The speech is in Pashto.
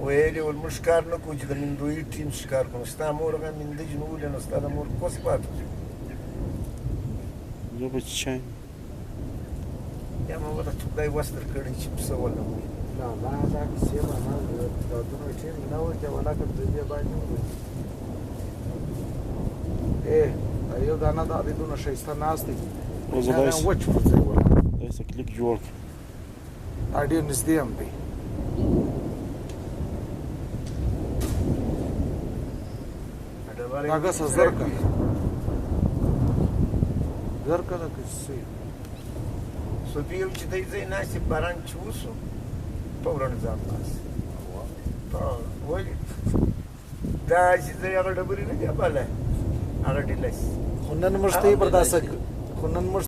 ویلې ول موږ ښکار نه کوو چې د مندوي ټیم ښکار کوو ستا مور هغه منده جنولې نو ستا د مور کوس پاتې شو زه به چای یا ما ورته خدای وس درکړی چې پسه ولرم نه ما دا کیسې به ما د دونه ټیم نه و چې ولاکه د دې باندې دا یو دانه دا د دونه ښایسته ناست دی وچ پر ځای ولا داسې کلیک جوړ کړه دا ډېر نږدې هم دی هغه څه زرکه زرکه ده که څه صوفي یو چې دی ځای ناست یې باران چې وسو فوراً ځان ناست ولې دا چې دی هغه ډبرې نه دی بالا هغه ډیلس خو نن موږ ته یې برداشت خو نن موږ